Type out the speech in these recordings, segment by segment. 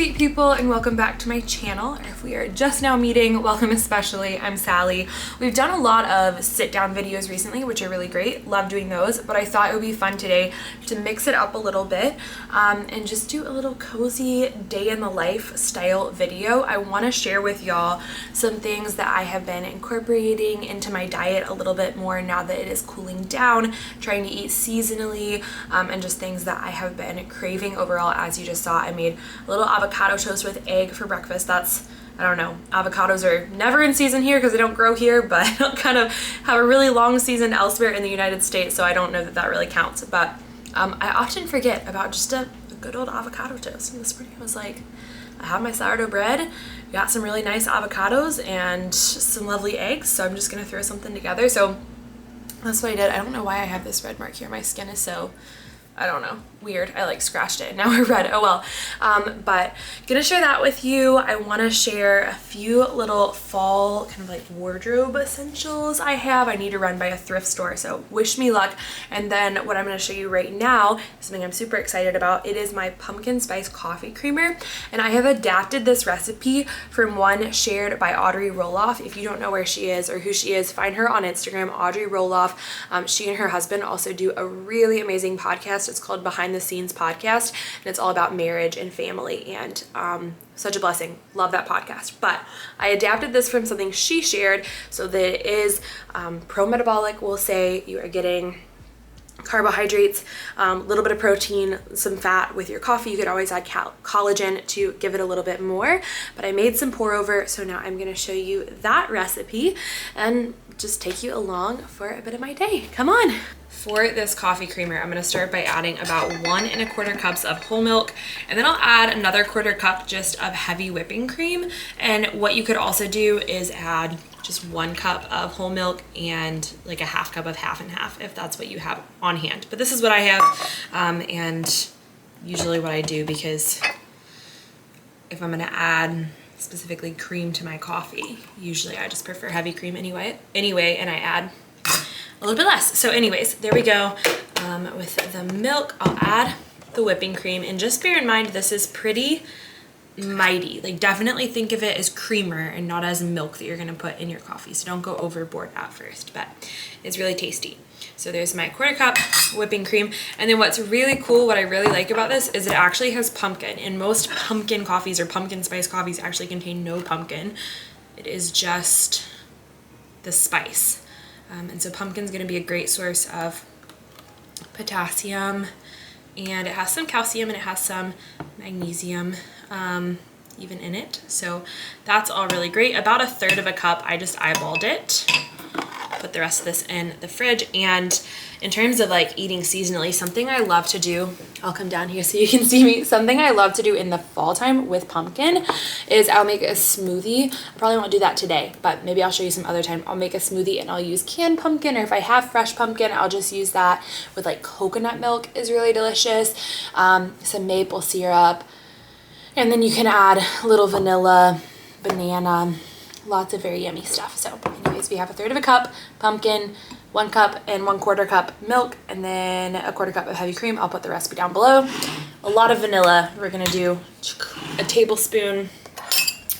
sweet people, and welcome back to my channel. If we are just now meeting, welcome especially. I'm Sally. We've done a lot of sit-down videos recently, which are really great. Love doing those, but I thought it would be fun today to mix it up a little bit and just do a little cozy day in the life style video. I want to share with y'all some things that I have been incorporating into my diet a little bit more now that it is cooling down, trying to eat seasonally, and just things that I have been craving overall. As you just saw, I made a little avocado toast with egg for breakfast. That's, I don't know, avocados are never in season here because they don't grow here, but kind of have a really long season elsewhere in the United States, so I don't know that that really counts. But I often forget about just a good old avocado toast. And this morning I was like, I have my sourdough bread, got some really nice avocados and some lovely eggs, so I'm just gonna throw something together. So that's what I did. I don't know why I have this red mark here. My skin is so, I don't know, weird. I like scratched it and now we're red. Oh well. But gonna share that with you. I want to share a few little fall kind of like wardrobe essentials I have. I need to run by a thrift store, so wish me luck. And then what I'm going to show you right now is something I'm super excited about. It is my pumpkin spice coffee creamer, and I have adapted this recipe from one shared by Audrey Roloff. If you don't know where she is or who she is, find her on Instagram, Audrey Roloff. She and her husband also do a really amazing podcast. It's called Behind the Scenes Podcast, and it's all about marriage and family, and such a blessing. Love that podcast. But I adapted this from something she shared so that it is pro-metabolic. We'll say you are getting carbohydrates, a little bit of protein, some fat with your coffee. You could always add collagen to give it a little bit more, but I made some pour over, so now I'm going to show you that recipe and just take you along for a bit of my day. Come on. For this coffee creamer, I'm going to start by adding about 1 1/4 cups of whole milk, and then I'll add another 1/4 cup just of heavy whipping cream. And what you could also do is add just 1 cup of whole milk and like a 1/2 cup of half and half if that's what you have on hand. But this is what I have, and usually what I do, because if I'm going to add specifically cream to my coffee, usually I just prefer heavy cream anyway, and I add a little bit less. So anyways, there we go. With the milk, I'll add the whipping cream, and just bear in mind this is pretty mighty. Like, definitely think of it as creamer and not as milk that you're gonna put in your coffee. So don't go overboard at first, but it's really tasty. So there's my 1/4 cup whipping cream. And then what's really cool, what I really like about this is it actually has pumpkin, and most pumpkin coffees or pumpkin spice coffees actually contain no pumpkin. It is just the spice. And so pumpkin's gonna be a great source of potassium, and it has some calcium and it has some magnesium even in it. So that's all really great. About 1/3 cup, I just eyeballed it. Put the rest of this in the fridge. And in terms of like eating seasonally, something I love to do, I'll come down here so you can see me. Something I love to do in the fall time with pumpkin is I'll make a smoothie. I probably won't do that today, but maybe I'll show you some other time. I'll make a smoothie and I'll use canned pumpkin, or if I have fresh pumpkin, I'll just use that with like coconut milk is really delicious. Some maple syrup, and then you can add a little vanilla, banana, lots of very yummy stuff. So anyways, we have 1/3 cup pumpkin, 1 cup and 1/4 cup milk, and then a 1/4 cup of heavy cream. I'll put the recipe down below. A lot of vanilla. We're gonna do a tablespoon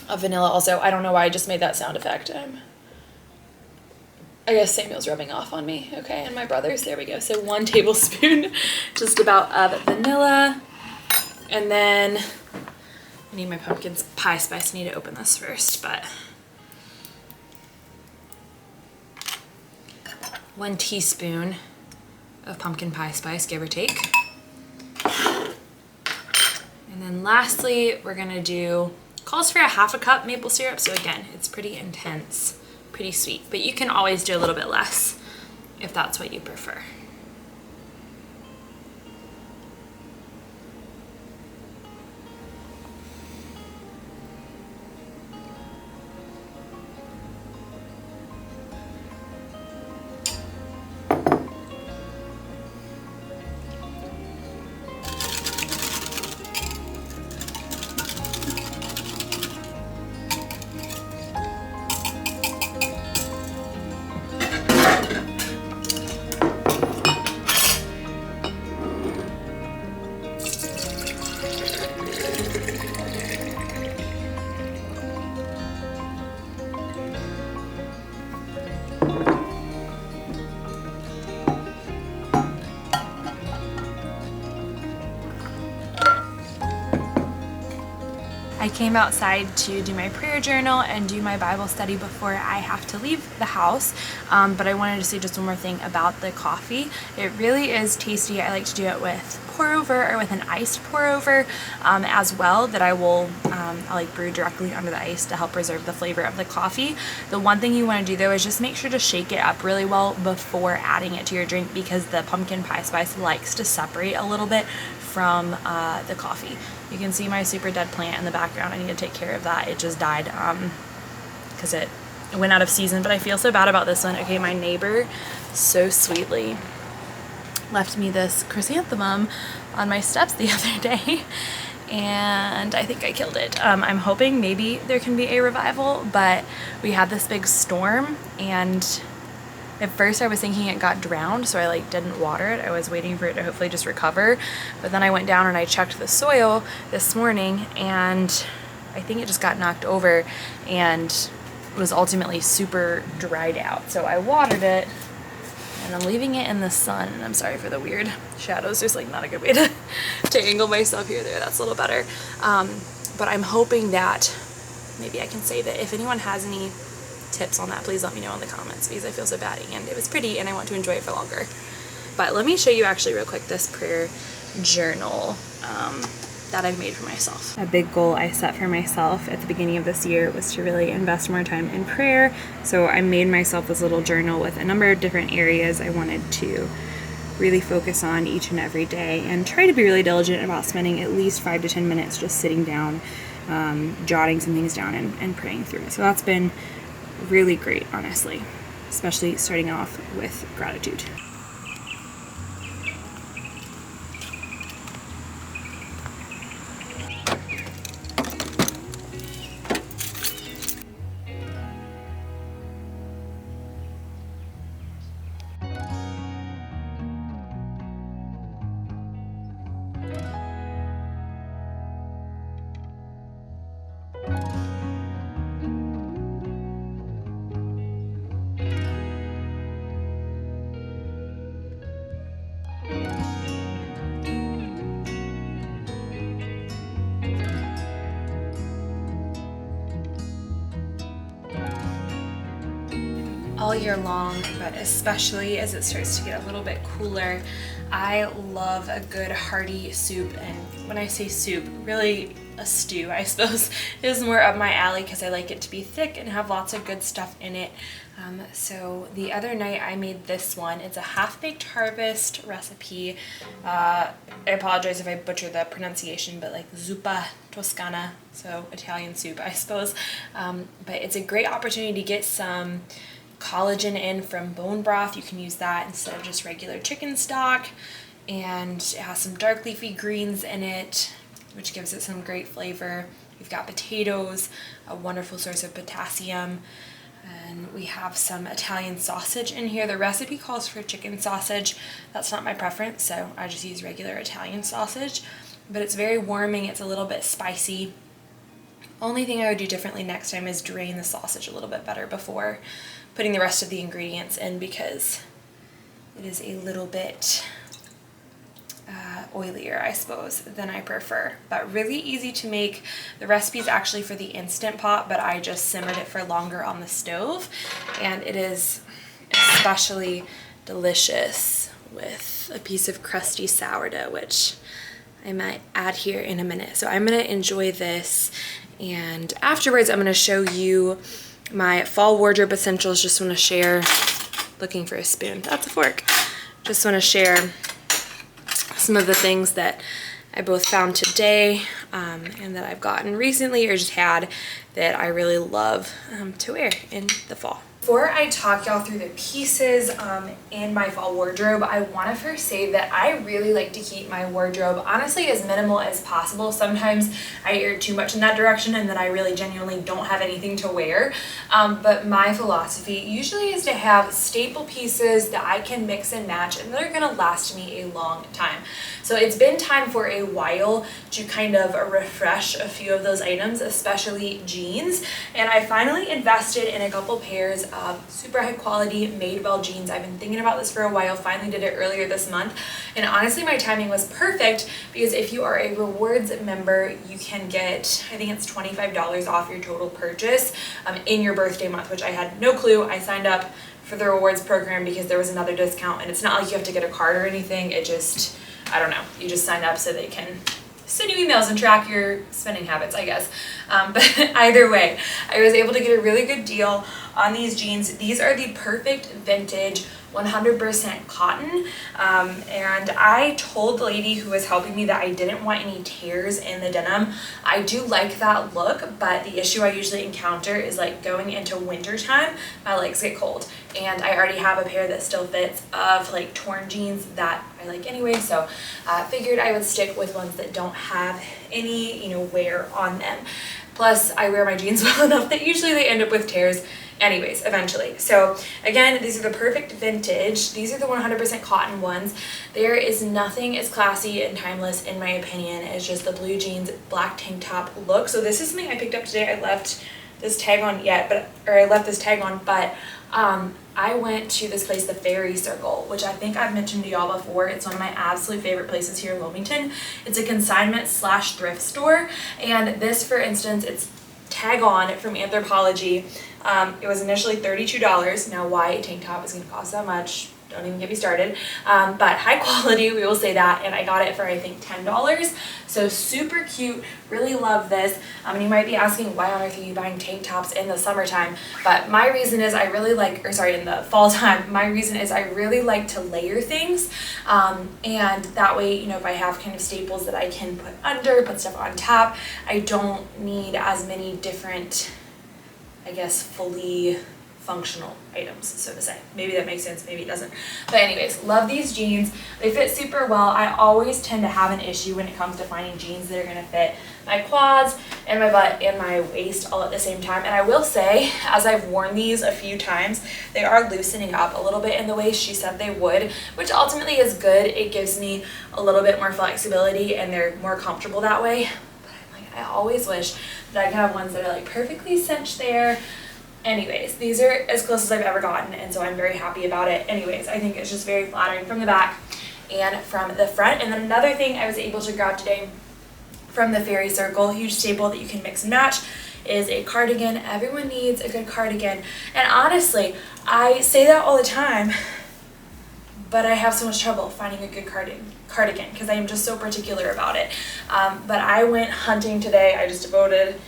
of vanilla also. I don't know why I just made that sound effect. I guess Samuel's rubbing off on me. Okay, and my brother's. There we go. So 1 tablespoon just about of vanilla. And then I need my pumpkin pie spice. I need to open this first, but 1 teaspoon of pumpkin pie spice, give or take. And then lastly, we're gonna do, calls for a 1/2 cup maple syrup. So again, it's pretty intense, pretty sweet, but you can always do a little bit less if that's what you prefer. I came outside to do my prayer journal and do my Bible study before I have to leave the house, but I wanted to say just one more thing about the coffee. It really is tasty. I like to do it with pour over or with an iced pour over as well, that I'll like brew directly under the ice to help preserve the flavor of the coffee. The one thing you want to do though is just make sure to shake it up really well before adding it to your drink, because the pumpkin pie spice likes to separate a little bit from the coffee. You can see my super dead plant in the background. I need to take care of that. It just died because it went out of season, but I feel so bad about this one. Okay, my neighbor so sweetly left me this chrysanthemum on my steps the other day, and I think I killed it. I'm hoping maybe there can be a revival, but we had this big storm, and at first I was thinking it got drowned, so I like didn't water it. I was waiting for it to hopefully just recover, but then I went down and I checked the soil this morning, and I think it just got knocked over and was ultimately super dried out. So I watered it, and I'm leaving it in the sun. I'm sorry for the weird shadows. There's like not a good way to angle myself here. There, that's a little better. But I'm hoping that maybe I can save it. If anyone has any tips on that, please let me know in the comments, because I feel so bad, and it was pretty and I want to enjoy it for longer. But let me show you actually real quick this prayer journal that I've made for myself. A big goal I set for myself at the beginning of this year was to really invest more time in prayer. So I made myself this little journal with a number of different areas I wanted to really focus on each and every day, and try to be really diligent about spending at least 5 to 10 minutes just sitting down, jotting some things down and praying through it. So that's been really great, honestly, especially starting off with gratitude. All year long, but especially as it starts to get a little bit cooler, I love a good hearty soup. And when I say soup, really a stew, I suppose, is more up my alley, because I like it to be thick and have lots of good stuff in it. So the other night I made this one. It's a half-baked harvest recipe. I apologize if I butcher the pronunciation, but like zuppa toscana, so Italian soup, I suppose. But it's a great opportunity to get some collagen in from bone broth. You can use that instead of just regular chicken stock, and it has some dark leafy greens in it, which gives it some great flavor. We've got potatoes, a wonderful source of potassium, and we have some Italian sausage in here. The recipe calls for chicken sausage. That's not my preference, so I just use regular Italian sausage, but it's very warming. It's a little bit spicy. Only thing I would do differently next time is drain the sausage a little bit better before putting the rest of the ingredients in, because it is a little bit oilier, I suppose, than I prefer. But really easy to make. The recipe is actually for the Instant Pot, but I just simmered it for longer on the stove, and it is especially delicious with a piece of crusty sourdough, which I might add here in a minute. So I'm gonna enjoy this, and afterwards I'm gonna show you my fall wardrobe essentials. Just want to share, looking for a spoon, that's a fork. Just want to share some of the things that I both found today and that I've gotten recently or just had that I really love to wear in the fall. Before I talk y'all through the pieces in my fall wardrobe, I want to first say that I really like to keep my wardrobe honestly as minimal as possible. Sometimes I err too much in that direction and then I really genuinely don't have anything to wear. But my philosophy usually is to have staple pieces that I can mix and match and that are going to last me a long time. So it's been time for a while to kind of refresh a few of those items, especially jeans. And I finally invested in a couple pairs of super high quality Madewell jeans. I've been thinking about this for a while, finally did it earlier this month, and honestly my timing was perfect because if you are a rewards member, you can get, I think it's $25 off your total purchase in your birthday month, which I had no clue. I signed up for the rewards program because there was another discount, and it's not like you have to get a card or anything. It just, I don't know, you just sign up so they can send you emails and track your spending habits, I guess. But either way, I was able to get a really good deal on these jeans. These are the perfect vintage 100% cotton, and I told the lady who was helping me that I didn't want any tears in the denim. I do like that look, but the issue I usually encounter is like going into winter time, my legs get cold, and I already have a pair that still fits of like torn jeans that I like anyway, so figured I would stick with ones that don't have any, you know, wear on them. Plus, I wear my jeans well enough that usually they end up with tears anyways, eventually. So again, these are the perfect vintage. These are the 100% cotton ones. There is nothing as classy and timeless, in my opinion, as just the blue jeans, black tank top look. So this is something I picked up today. I left this tag on but I went to this place, the Fairy Circle, which I think I've mentioned to y'all before. It's one of my absolute favorite places here in Wilmington. It's a consignment / thrift store, and this, for instance, it's tag on from Anthropologie. It was initially $32. Now, why a tank top is going to cost that much, don't even get me started. But high quality, we will say that, and I got it for I think $10. So super cute, really love this. And you might be asking, why on earth are you buying tank tops in the summertime? But my reason is I really like, in the fall time, my reason is I really like to layer things. And that way, you know, if I have kind of staples that I can put under, put stuff on top, I don't need as many different, I guess, fully functional items, so to say. Maybe that makes sense, maybe it doesn't. But anyways, love these jeans. They fit super well. I always tend to have an issue when it comes to finding jeans that are gonna fit my quads and my butt and my waist all at the same time. And I will say, as I've worn these a few times, they are loosening up a little bbit in the waist. She said they would, which ultimately is good. It gives me a little bit more flexibility and they're more comfortable that way. But I'm like, I always wish that I could have ones that are like perfectly cinched there. Anyways, these are as close as I've ever gotten, and so I'm very happy about it. Anyways, I think it's just very flattering from the back and from the front. And then another thing I was able to grab today from the Fairy Circle, huge staple that you can mix and match, is a cardigan. Everyone needs a good cardigan. And honestly, I say that all the time, but I have so much trouble finding a good cardigan because I am just so particular about it. But I went hunting today. I just devoted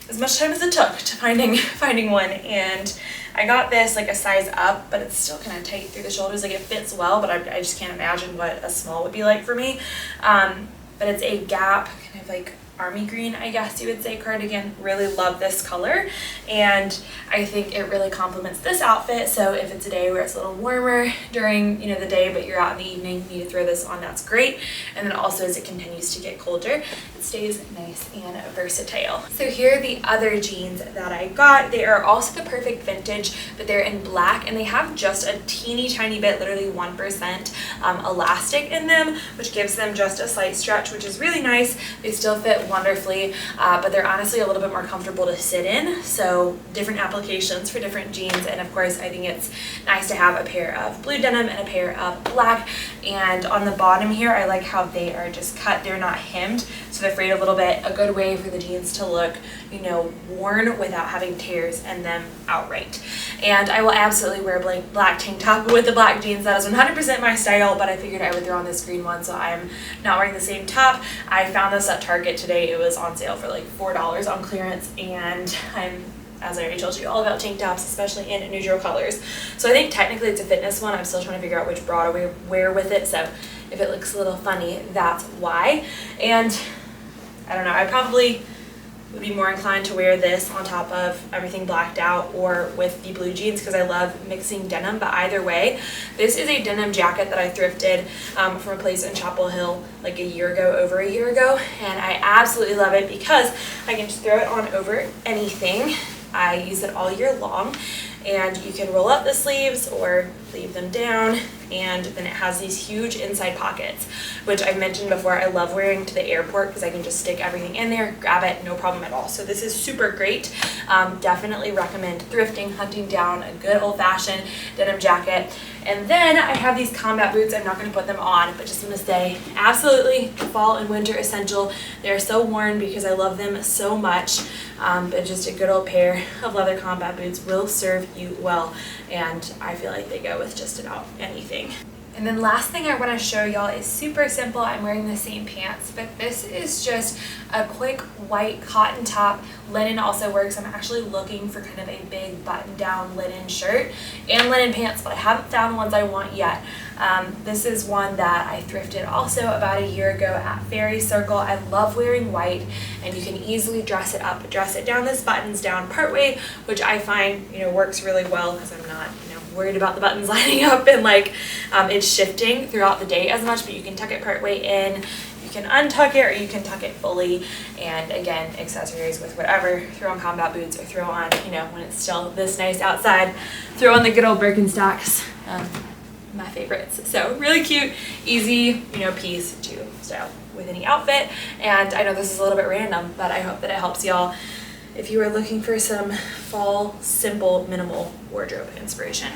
as much time as it took to finding one, and I got this like a size up, but it's still kind of tight through the shoulders. Like, it fits well, but I just can't imagine what a small would be like for me. But it's a Gap kind of like army green, I guess you would say, cardigan. Really love this color, and I think it really complements this outfit. So if it's a day where it's a little warmer during, you know, the day, but you're out in the evening, you need to throw this on, that's great. And then also as it continues to get colder, it stays nice and versatile. So here are the other jeans that I got. They are also the perfect vintage, but they're in black, and they have just a teeny tiny bit, literally 1% elastic in them, which gives them just a slight stretch, which is really nice. They still fit wonderfully, but they're honestly a little bit more comfortable to sit in. So different applications for different jeans, and of course I think it's nice to have a pair of blue denim and a pair of black. And on the bottom here, I like how they are just cut, they're not hemmed, so they're frayed a little bit. A good way for the jeans to look, you know, worn without having tears in them outright. And I will absolutely wear a black tank top with the black jeans. That is 100% my style, but I figured I would throw on this green one, so I'm not wearing the same top. I found this at Target today. It was on sale for like $4 on clearance, and I'm, as I already told you, all about tank tops, especially in neutral colors. So I think technically it's a fitness one. I'm still trying to figure out which bra to wear with it, so if it looks a little funny, that's why. And I don't know, I probably would be more inclined to wear this on top of everything blacked out or with the blue jeans because I love mixing denim. But either way, this is a denim jacket that I thrifted from a place in Chapel Hill like over a year ago, and I absolutely love it because I can just throw it on over anything. I use it all year long, and you can roll up the sleeves or leave them down, and then it has these huge inside pockets, which I mentioned before I love wearing to the airport because I can just stick everything in there, grab it, no problem at all. So this is super great. Definitely recommend thrifting, hunting down a good old-fashioned denim jacket. And then I have these combat boots. I'm not going to put them on, but just going to say absolutely fall and winter essential. They're so worn because I love them so much, but just a good old pair of leather combat boots will serve you well, and I feel like they go with just about anything. And then last thing I want to show y'all is super simple. I'm wearing the same pants, but this is just a quick white cotton top. Linen also works. I'm actually looking for kind of a big button-down linen shirt and linen pants, but I haven't found the ones I want yet. This is one that I thrifted also about a year ago at Fairy Circle. I love wearing white, and you can easily dress it up, dress it down. This buttons down partway, which I find, works really well because I'm not, worried about the buttons lining up and it's shifting throughout the day as much, but you can tuck it partway in, you can untuck it, or you can tuck it fully. And again, accessories with whatever, throw on combat boots, or throw on, when it's still this nice outside, throw on the good old Birkenstocks, my favorites. So really cute, easy, piece to style with any outfit. And I know this is a little bit random, but I hope that it helps y'all if you are looking for some fall, simple, minimal wardrobe inspiration.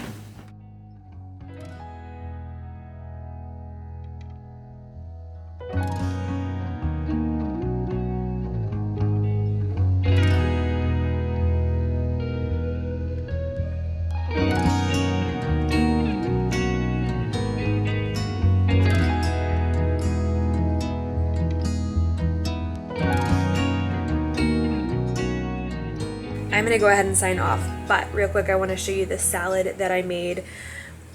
I'm gonna go ahead and sign off, but real quick I want to show you this salad that I made.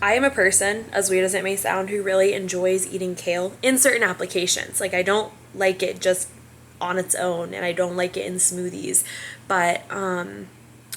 I am a person, as weird as it may sound, who really enjoys eating kale in certain applications. Like, I don't like it just on its own, and I don't like it in smoothies, but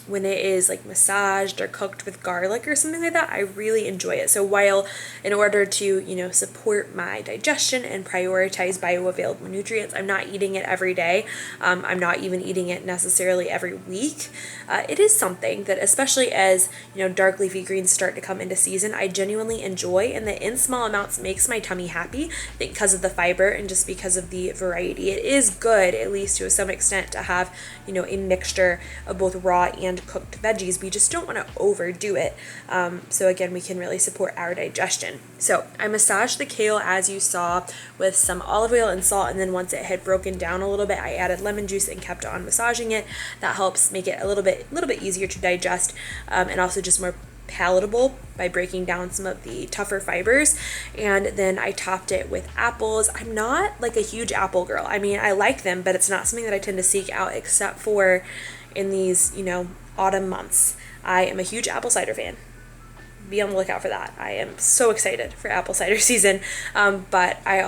when it is like massaged or cooked with garlic or something like that, I really enjoy it. So while in order to, support my digestion and prioritize bioavailable nutrients, I'm not eating it every day. I'm not even eating it necessarily every week. It is something that, especially as, dark leafy greens start to come into season, I genuinely enjoy, and that in small amounts makes my tummy happy because of the fiber and just because of the variety. It is good, at least to some extent, to have, a mixture of both raw and cooked veggies. We just don't want to overdo it. So again, we can really support our digestion. So I massaged the kale, as you saw, with some olive oil and salt, and then once it had broken down a little bit, I added lemon juice and kept on massaging it. That helps make it a little bit easier to digest, and also just more palatable by breaking down some of the tougher fibers. And then I topped it with apples. I'm not like a huge apple girl. I mean, I like them, but it's not something that I tend to seek out except for in these, autumn months. I am a huge apple cider fan. Be on the lookout for that. I am so excited for apple cider season. But I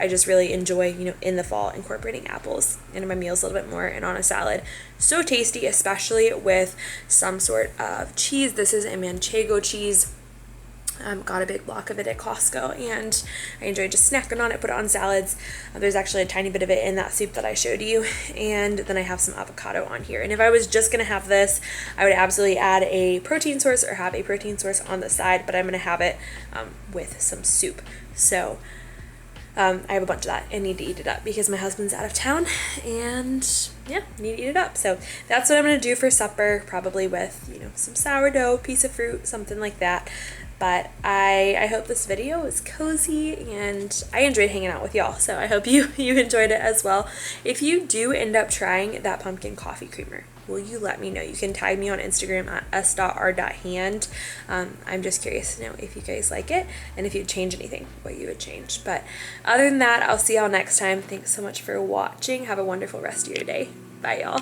just really enjoy, in the fall, incorporating apples into my meals a little bit more and on a salad. So tasty, especially with some sort of cheese. This is a manchego cheese. Got a big block of it at Costco, and I enjoy just snacking on it, put it on salads. There's actually a tiny bit of it in that soup that I showed you, and then I have some avocado on here. And if I was just gonna have this, I would absolutely add a protein source or have a protein source on the side, but I'm gonna have it with some soup. So I have a bunch of that and need to eat it up because my husband's out of town, and yeah, need to eat it up. So that's what I'm gonna do for supper, probably with some sourdough, piece of fruit, something like that. But I hope this video was cozy, and I enjoyed hanging out with y'all, so I hope you enjoyed it as well. If you do end up trying that pumpkin coffee creamer, will you let me know? You can tag me on Instagram at s.r.hand. I'm just curious to know if you guys like it, and if you'd change anything, what you would change. But other than that, I'll see y'all next time. Thanks so much for watching. Have a wonderful rest of your day. Bye, y'all.